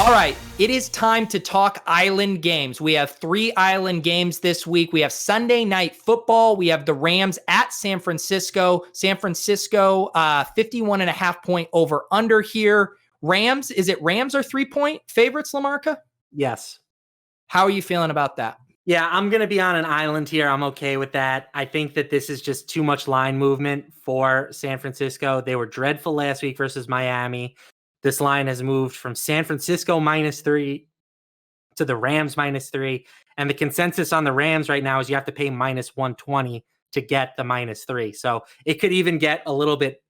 All right, it is time to talk island games. We have 3 island games this week. We have Sunday Night Football. We have the Rams at San Francisco. San Francisco, 51.5 point over under here. Rams, is it Rams or 3-point favorites, LaMarca? Yes. How are you feeling about that? Yeah, I'm going to be on an island here. I'm okay with that. I think that this is just too much line movement for San Francisco. They were dreadful last week versus Miami. This line has moved from San Francisco -3 to the Rams -3. And the consensus on the Rams right now is you have to pay -120 to get the -3. So it could even get a little bit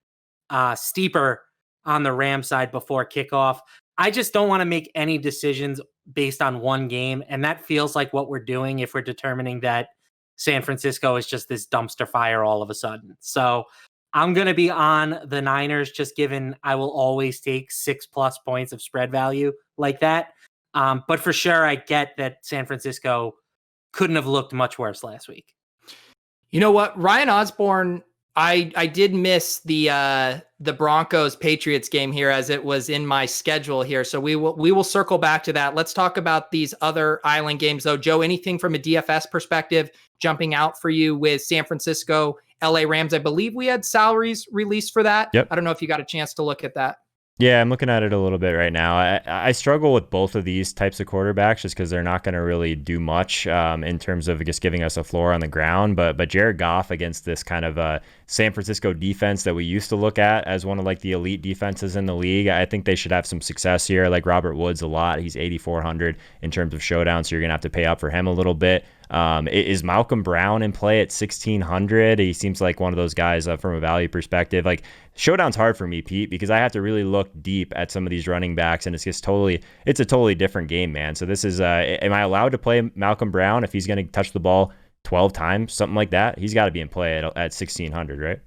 steeper on the Rams side before kickoff. I just don't want to make any decisions based on one game. And that feels like what we're doing if we're determining that San Francisco is just this dumpster fire all of a sudden. So I'm going to be on the Niners, just given I will always take 6+ points of spread value like that. But for sure, I get that San Francisco couldn't have looked much worse last week. You know what? Ryan Osborne, I did miss the Broncos Patriots game here as it was in my schedule here. So we will circle back to that. Let's talk about these other island games though. Joe, anything from a DFS perspective jumping out for you with San Francisco, LA Rams? I believe we had salaries released for that. Yep. I don't know if you got a chance to look at that. Yeah, I'm looking at it a little bit right now. I struggle with both of these types of quarterbacks just because they're not going to really do much in terms of just giving us a floor on the ground. But Jared Goff against this kind of San Francisco defense that we used to look at as one of like the elite defenses in the league, I think they should have some success here. I like Robert Woods a lot. He's 8,400 in terms of showdown, so you're going to have to pay up for him a little bit. Is Malcolm Brown in play at 1,600? He seems like one of those guys from a value perspective. Like showdown's hard for me, Pete, because I have to really look deep at some of these running backs, and it's a totally different game, man. So this is, am I allowed to play Malcolm Brown if he's going to touch the ball 12 times, something like that? He's got to be in play at 1,600, right?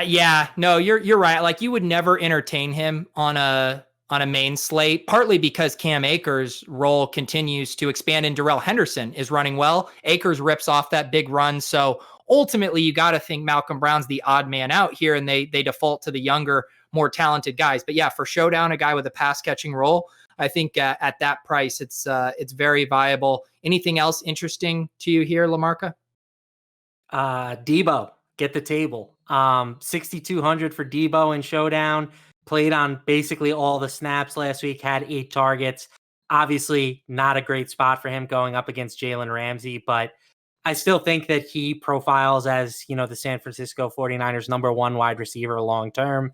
Yeah, no, you're right. Like you would never entertain him on a main slate, partly because Cam Akers' role continues to expand and Darrell Henderson is running well. Akers rips off that big run. So ultimately you got to think Malcolm Brown's the odd man out here and they default to the younger, more talented guys. But yeah, for showdown, a guy with a pass catching role, I think at that price, it's very viable. Anything else interesting to you here, LaMarca? Debo, get the table. 6,200 for Debo in showdown. Played on basically all the snaps last week, had 8 targets. Obviously, not a great spot for him going up against Jalen Ramsey, but I still think that he profiles as, the San Francisco 49ers #1 wide receiver long-term,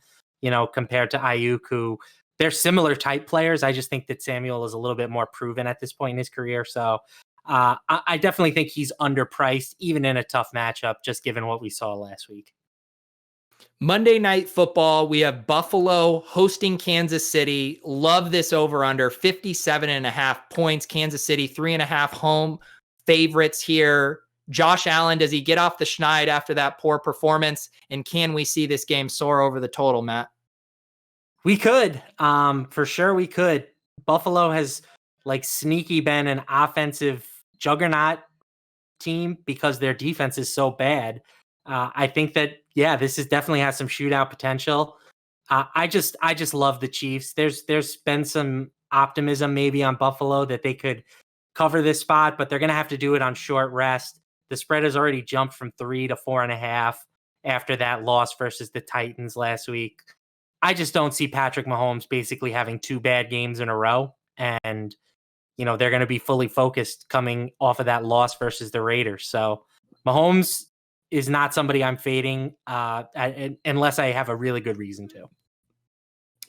compared to Ayuk, who they're similar type players. I just think that Samuel is a little bit more proven at this point in his career. So I definitely think he's underpriced, even in a tough matchup, just given what we saw last week. Monday Night Football, we have Buffalo hosting Kansas City. Love this over-under, 57.5 points. Kansas City, 3.5 home favorites here. Josh Allen, does he get off the schneid after that poor performance? And can we see this game soar over the total, Matt? We could. For sure we could. Buffalo has sneaky been an offensive juggernaut team because their defense is so bad. I think that, this is definitely has some shootout potential. I just love the Chiefs. There's been some optimism maybe on Buffalo that they could cover this spot, but they're going to have to do it on short rest. The spread has already jumped from 3 to 4.5 after that loss versus the Titans last week. I just don't see Patrick Mahomes basically having 2 bad games in a row. And, they're going to be fully focused coming off of that loss versus the Raiders. So Mahomes is not somebody I'm fading unless I have a really good reason to.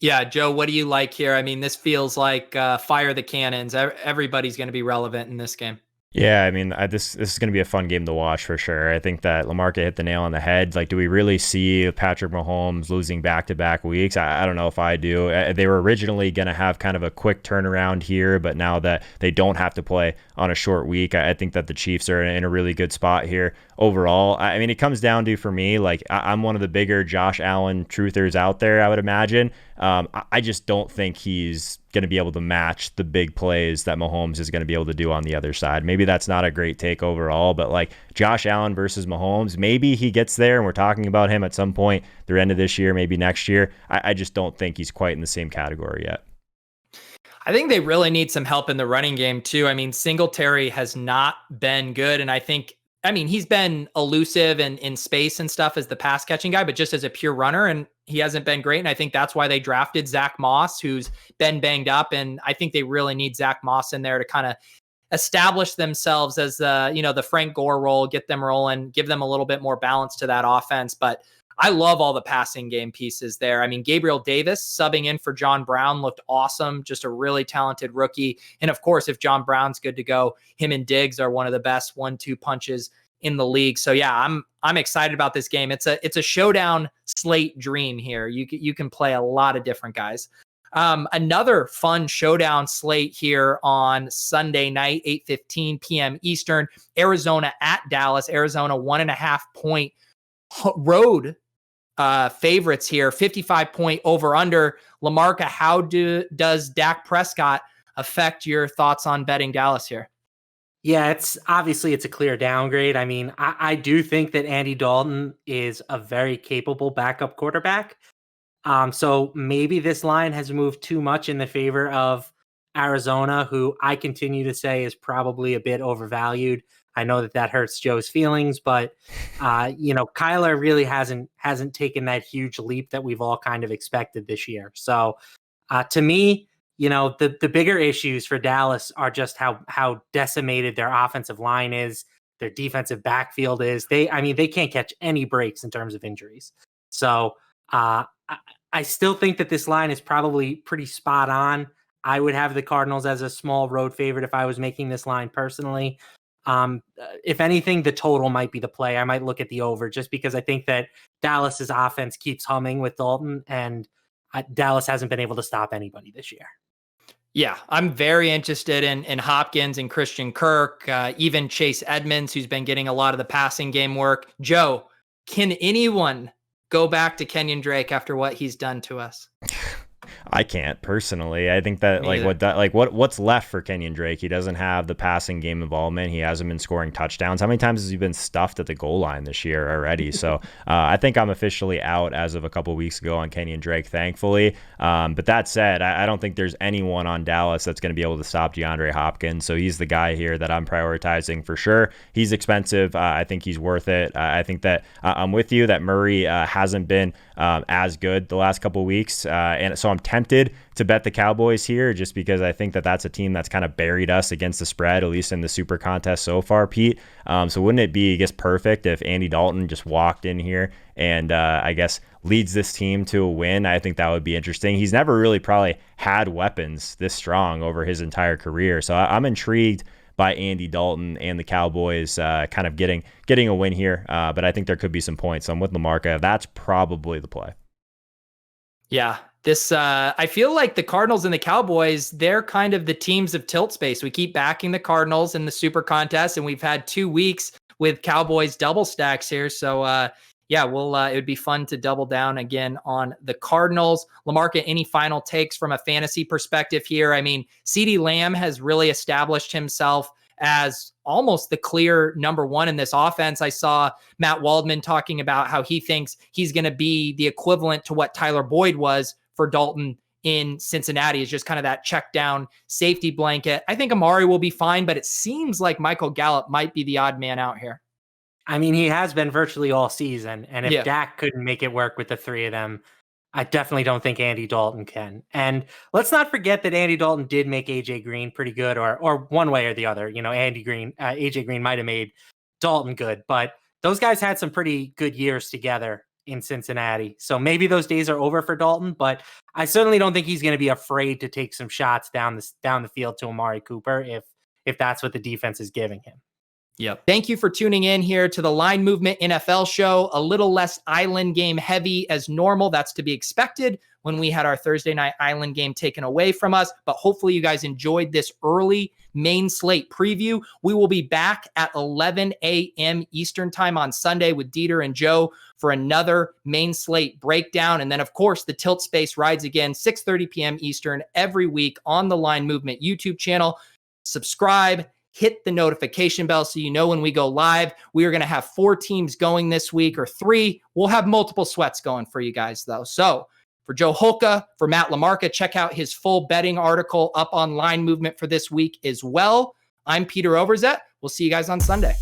Yeah, Joe, what do you like here? I mean, this feels like fire the cannons. Everybody's going to be relevant in this game. Yeah, I mean, this is going to be a fun game to watch for sure. I think that LaMarca hit the nail on the head. Like, do we really see Patrick Mahomes losing back-to-back weeks? I don't know if I do. They were originally going to have kind of a quick turnaround here, but now that they don't have to play on a short week, I think that the Chiefs are in a really good spot here overall. I mean, it comes down to, for me, like, I'm one of the bigger Josh Allen truthers out there, I would imagine. I just don't think he's going to be able to match the big plays that Mahomes is going to be able to do on the other side. Maybe that's not a great take overall, but like Josh Allen versus Mahomes, maybe he gets there and we're talking about him at some point the end of this year, maybe next year. I just don't think he's quite in the same category yet. I think they really need some help in the running game too. I mean, Singletary has not been good. And he's been elusive and in space and stuff as the pass catching guy, but just as a pure runner, and he hasn't been great. And I think that's why they drafted Zach Moss, who's been banged up. And I think they really need Zach Moss in there to kind of establish themselves as the Frank Gore role, get them rolling, give them a little bit more balance to that offense. But I love all the passing game pieces there. I mean, Gabriel Davis subbing in for John Brown looked awesome. Just a really talented rookie. And of course, if John Brown's good to go, him and Diggs are one of the best 1-2 punches in the league. So yeah, I'm excited about this game. It's a showdown slate dream here. You can play a lot of different guys. Another fun showdown slate here on Sunday night, 8:15 p.m. Eastern. Arizona at Dallas. Arizona 1.5 point road favorites here, 55-point over under. LaMarca, how does Dak Prescott affect your thoughts on betting Dallas here? Yeah, it's a clear downgrade. I mean, I do think that Andy Dalton is a very capable backup quarterback. So maybe this line has moved too much in the favor of Arizona, who I continue to say is probably a bit overvalued. I know that hurts Joe's feelings, but Kyler really hasn't taken that huge leap that we've all kind of expected this year. So to me, the bigger issues for Dallas are just how decimated their offensive line is, their defensive backfield is. They can't catch any breaks in terms of injuries. So I still think that this line is probably pretty spot on. I would have the Cardinals as a small road favorite if I was making this line personally. If anything, the total might be the play. I might look at the over just because I think that Dallas's offense keeps humming with Dalton, and Dallas hasn't been able to stop anybody this year. Yeah, I'm very interested in Hopkins and Christian Kirk, even Chase Edmonds, who's been getting a lot of the passing game work. Joe, can anyone go back to Kenyon Drake after what he's done to us? I can't personally. I think that what's left for Kenyon Drake? He doesn't have the passing game involvement. He hasn't been scoring touchdowns. How many times has he been stuffed at the goal line this year already? So I think I'm officially out as of a couple of weeks ago on Kenyon Drake, thankfully. But that said, I don't think there's anyone on Dallas that's going to be able to stop DeAndre Hopkins. So he's the guy here that I'm prioritizing for sure. He's expensive. I think he's worth it. I think that I'm with you that Murray hasn't been as good the last couple of weeks. And so I'm tempted to bet the Cowboys here just because I think that that's a team that's kind of buried us against the spread, at least in the super contest so far, Pete. So wouldn't it be, I guess, perfect if Andy Dalton just walked in here and I guess leads this team to a win? I think that would be interesting. He's never really probably had weapons this strong over his entire career. So I'm intrigued by Andy Dalton and the Cowboys kind of getting a win here. But I think there could be some points. So I'm with LaMarca. That's probably the play. Yeah. This, I feel like the Cardinals and the Cowboys, they're kind of the teams of tilt space. We keep backing the Cardinals in the super contest, and we've had 2 weeks with Cowboys double stacks here. So, it would be fun to double down again on the Cardinals. LaMarca, any final takes from a fantasy perspective here? I mean, CeeDee Lamb has really established himself as almost the clear number one in this offense. I saw Matt Waldman talking about how he thinks he's going to be the equivalent to what Tyler Boyd was for Dalton in Cincinnati, is just kind of that check down safety blanket. I think Amari will be fine, but it seems like Michael Gallup might be the odd man out here. I mean, he has been virtually all season. And if Dak couldn't make it work with the three of them, I definitely don't think Andy Dalton can. And let's not forget that Andy Dalton did make AJ Green pretty good, or one way or the other. AJ Green might have made Dalton good, but those guys had some pretty good years together in Cincinnati. So maybe those days are over for Dalton, but I certainly don't think he's going to be afraid to take some shots down the field to Amari Cooper if that's what the defense is giving him. Yep. Thank you for tuning in here to the Line Movement NFL show. A little less island game heavy as normal. That's to be expected when we had our Thursday night island game taken away from us. But hopefully you guys enjoyed this early main slate preview. We will be back at 11 a.m. Eastern time on Sunday with Dieter and Joe for another main slate breakdown. And then, of course, the Tilt Space rides again, 6:30 p.m. Eastern every week on the Line Movement YouTube channel. Subscribe. Hit the notification bell so you know when we go live. We are going to have 4 teams going this week, or 3. We'll have multiple sweats going for you guys, though. So For Joe Holka, for Matt LaMarca, check out his full betting article up on line movement for this week as well. I'm Peter Overzet. We'll see you guys on Sunday.